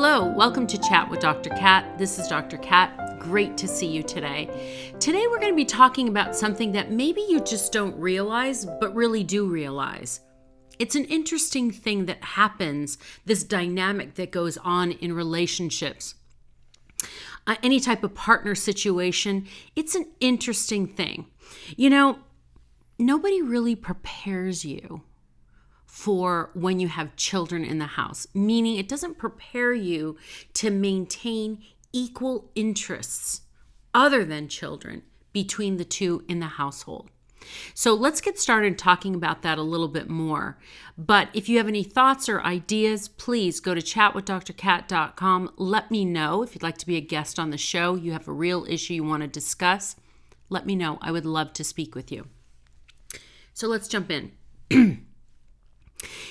Hello, welcome to Chat with Dr. Kat. This is Dr. Kat. Great to see you today. Today we're going to be talking about something that maybe you just don't realize, but really do realize. It's an interesting thing that happens, this dynamic that goes on in relationships. Any type of partner situation, it's an interesting thing. You know, nobody really prepares you for when you have children in the house, meaning it doesn't prepare you to maintain equal interests other than children between the two in the household. So let's get started talking about that a little bit more. But if you have any thoughts or ideas, please go to chatwithdrkat.com. Let me know if you'd like to be a guest on the show. You have a real issue you want to discuss. Let me know. I would love to speak with you. So let's jump in.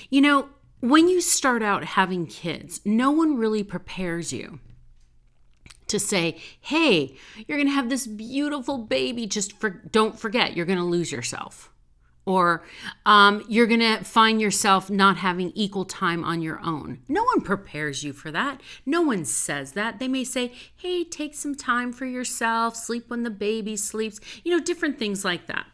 You know, when you start out having kids, no one really prepares you to say, hey, you're going to have this beautiful baby. Don't forget, you're going to lose yourself. Or you're going to find yourself not having equal time on your own. No one prepares you for that. No one says that. They may say, hey, take some time for yourself, sleep when the baby sleeps, different things like that.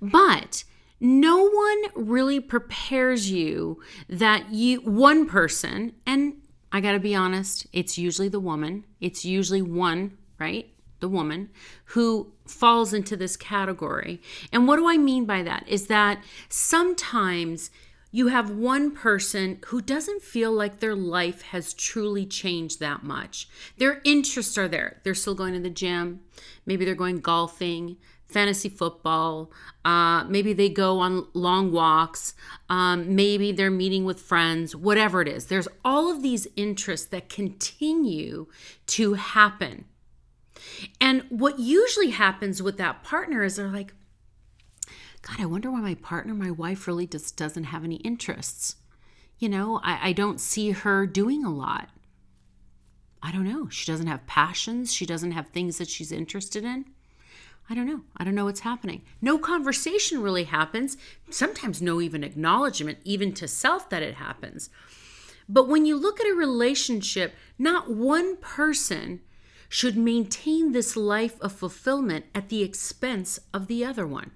But no one really prepares you that one person, and I got to be honest, it's usually the woman. It's usually one, right? The woman who falls into this category. And what do I mean by that? Is that sometimes you have one person who doesn't feel like their life has truly changed that much. Their interests are there. They're still going to the gym. Maybe they're going golfing, fantasy football. Maybe they go on long walks. Maybe they're meeting with friends, whatever it is. There's all of these interests that continue to happen. And what usually happens with that partner is they're like, God, I wonder why my wife really just doesn't have any interests. I don't see her doing a lot. I don't know. She doesn't have passions. She doesn't have things that she's interested in. I don't know. I don't know what's happening. No conversation really happens. Sometimes no even acknowledgement, even to self, that it happens. But when you look at a relationship, not one person should maintain this life of fulfillment at the expense of the other one.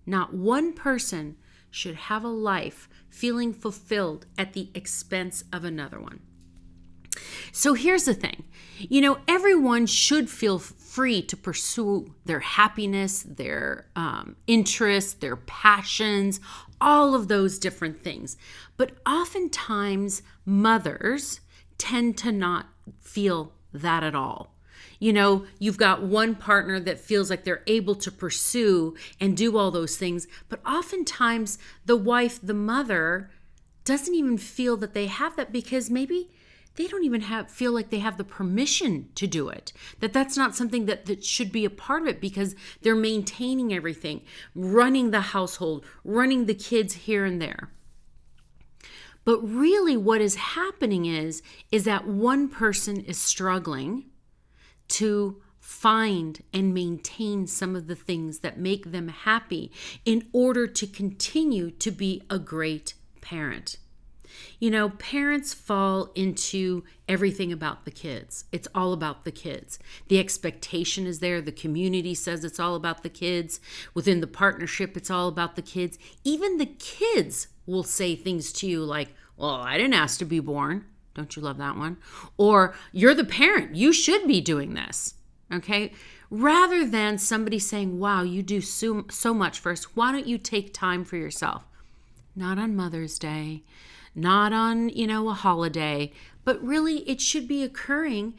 Not one person should have a life feeling fulfilled at the expense of another one. So here's the thing. Everyone should feel free to pursue their happiness, their interests, their passions, all of those different things. But oftentimes, mothers tend to not feel that at all. You've got one partner that feels like they're able to pursue and do all those things, but oftentimes the wife, the mother, doesn't even feel that they have that because maybe they don't even feel like they have the permission to do it. That's not something that should be a part of it because they're maintaining everything, running the household, running the kids here and there. But really what is happening is that one person is struggling to find and maintain some of the things that make them happy in order to continue to be a great parent. Parents fall into everything about the kids. It's all about the kids. The expectation is there. The community says it's all about the kids. Within the partnership, it's all about the kids. Even the kids will say things to you like, well, I didn't ask to be born. Don't you love that one? Or you're the parent. You should be doing this. Okay? Rather than somebody saying, wow, you do so much for us. Why don't you take time for yourself? Not on Mother's Day. Not on, a holiday, but really it should be occurring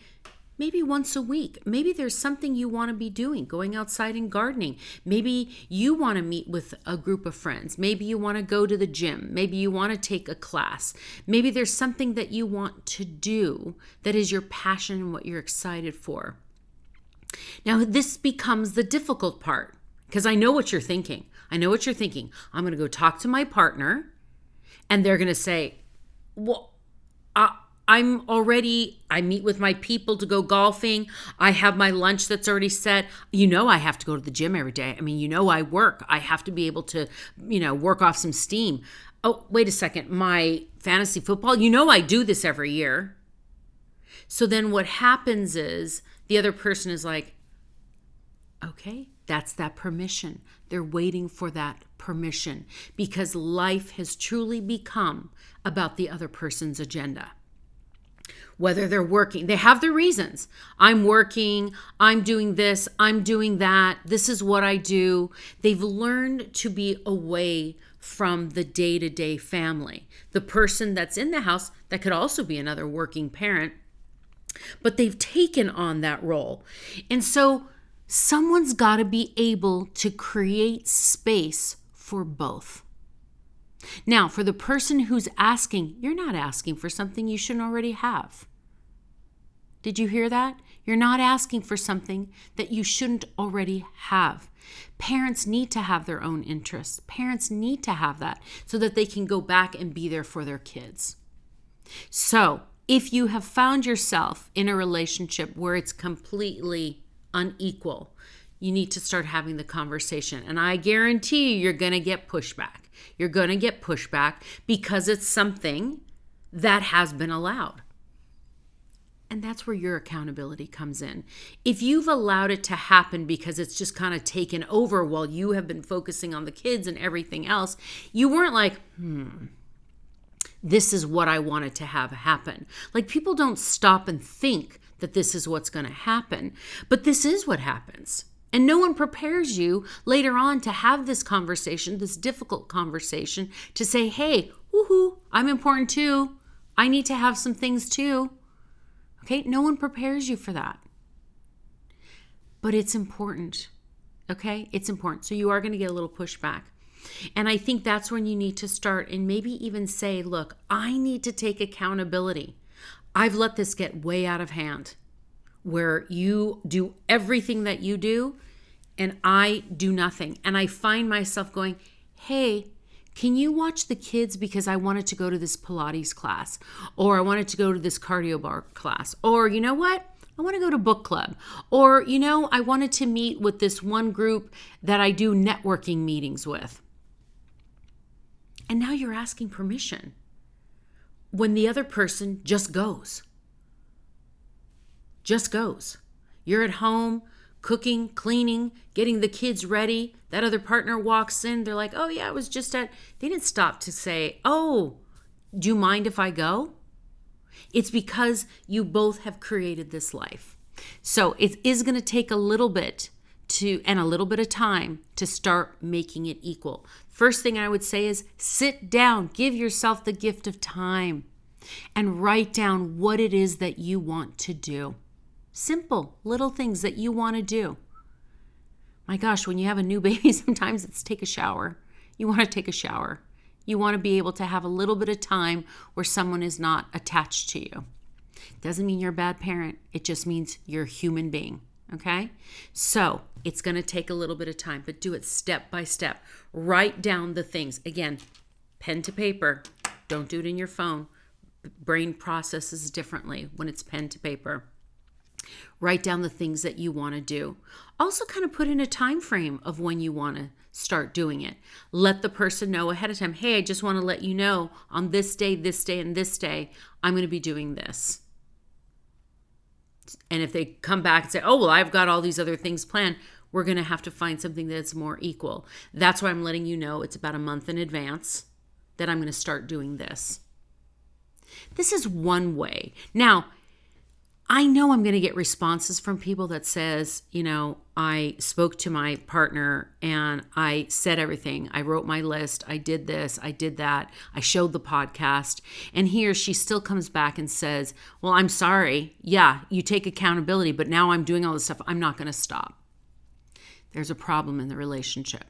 maybe once a week. Maybe there's something you want to be doing, going outside and gardening. Maybe you want to meet with a group of friends. Maybe you want to go to the gym. Maybe you want to take a class. Maybe there's something that you want to do that is your passion and what you're excited for. Now, this becomes the difficult part because I know what you're thinking. I'm going to go talk to my partner. And they're going to say, well, I meet with my people to go golfing. I have my lunch that's already set. I have to go to the gym every day. I work. I have to be able to, work off some steam. Oh, wait a second. My fantasy football, I do this every year. So then what happens is the other person is like, okay, that's that permission. They're waiting for that permission because life has truly become about the other person's agenda. Whether they're working, they have their reasons. I'm working, I'm doing this, I'm doing that. This is what I do. They've learned to be away from the day-to-day family. The person that's in the house, that could also be another working parent, but they've taken on that role. And so someone's got to be able to create space for both. Now, for the person who's asking, you're not asking for something you shouldn't already have. Did you hear that? You're not asking for something that you shouldn't already have. Parents need to have their own interests. Parents need to have that so that they can go back and be there for their kids. So, if you have found yourself in a relationship where it's completely unequal, you need to start having the conversation. And I guarantee you're going to get pushback. You're going to get pushback because it's something that has been allowed. And that's where your accountability comes in. If you've allowed it to happen because it's just kind of taken over while you have been focusing on the kids and everything else, you weren't like, this is what I wanted to have happen. Like, people don't stop and think that this is what's going to happen, but this is what happens. And no one prepares you later on to have this conversation, this difficult conversation, to say, hey, woohoo, I'm important too. I need to have some things too. Okay, no one prepares you for that. But it's important. Okay, it's important. So you are going to get a little pushback. And I think that's when you need to start and maybe even say, look, I need to take accountability. I've let this get way out of hand where you do everything that you do and I do nothing. And I find myself going, hey, can you watch the kids because I wanted to go to this Pilates class, or I wanted to go to this cardio bar class, or you know what? I want to go to book club, or I wanted to meet with this one group that I do networking meetings with. And now you're asking permission when the other person just goes. Just goes. You're at home, cooking, cleaning, getting the kids ready. That other partner walks in. They're like, oh yeah, I was just at, they didn't stop to say, oh, do you mind if I go? It's because you both have created this life. So it is going to take a little bit and a little bit of time to start making it equal. First thing I would say is sit down, give yourself the gift of time and write down what it is that you want to do. Simple little things that you want to do. My gosh, when you have a new baby, sometimes it's take a shower. You want to take a shower. You want to be able to have a little bit of time where someone is not attached to you. Doesn't mean you're a bad parent. It just means you're a human being. Okay? So it's going to take a little bit of time, but do it step by step. Write down the things. Again, pen to paper. Don't do it in your phone. Brain processes differently when it's pen to paper. Write down the things that you want to do. Also kind of put in a time frame of when you want to start doing it. Let the person know ahead of time, hey, I just want to let you know on this day, and this day, I'm going to be doing this. And if they come back and say, oh, well, I've got all these other things planned, we're going to have to find something that's more equal. That's why I'm letting you know it's about a month in advance that I'm going to start doing this. This is one way. Now, I know I'm going to get responses from people that says, I spoke to my partner and I said everything. I wrote my list. I did this. I did that. I showed the podcast. And he or she still comes back and says, well, I'm sorry. Yeah, you take accountability, but now I'm doing all this stuff. I'm not going to stop. There's a problem in the relationship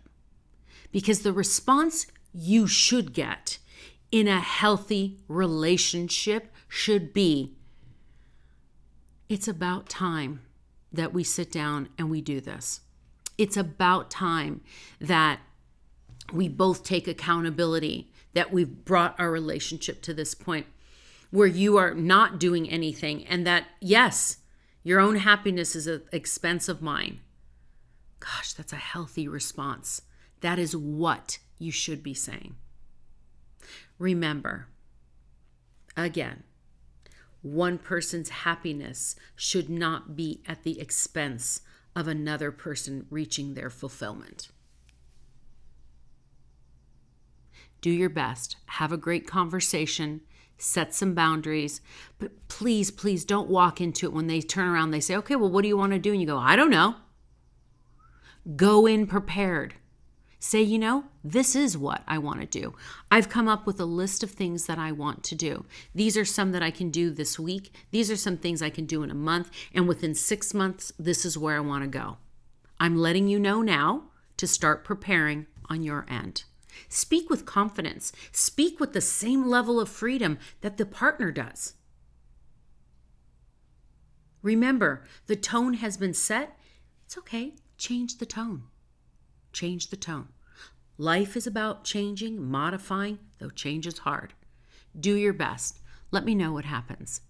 because the response you should get in a healthy relationship should be, it's about time that we sit down and we do this. It's about time that we both take accountability, that we've brought our relationship to this point where you are not doing anything and that, yes, your own happiness is at the expense of mine. Gosh, that's a healthy response. That is what you should be saying. Remember, again, one person's happiness should not be at the expense of another person reaching their fulfillment. Do your best. Have a great conversation. Set some boundaries. But please, please don't walk into it when they turn around. They say, okay, well, what do you want to do? And you go, I don't know. Go in prepared. Say, this is what I want to do. I've come up with a list of things that I want to do. These are some that I can do this week. These are some things I can do in a month. And within 6 months, this is where I want to go. I'm letting you know now to start preparing on your end. Speak with confidence. Speak with the same level of freedom that the partner does. Remember, the tone has been set. It's okay. Change the tone. Change the tone. Life is about changing, modifying, though change is hard. Do your best. Let me know what happens.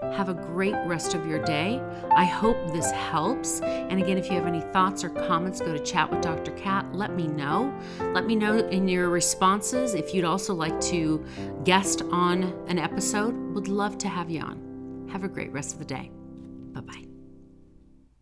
Have a great rest of your day. I hope this helps. And again, if you have any thoughts or comments, go to Chat with Dr. Kat. Let me know. Let me know in your responses if you'd also like to guest on an episode. Would love to have you on. Have a great rest of the day. Bye-bye.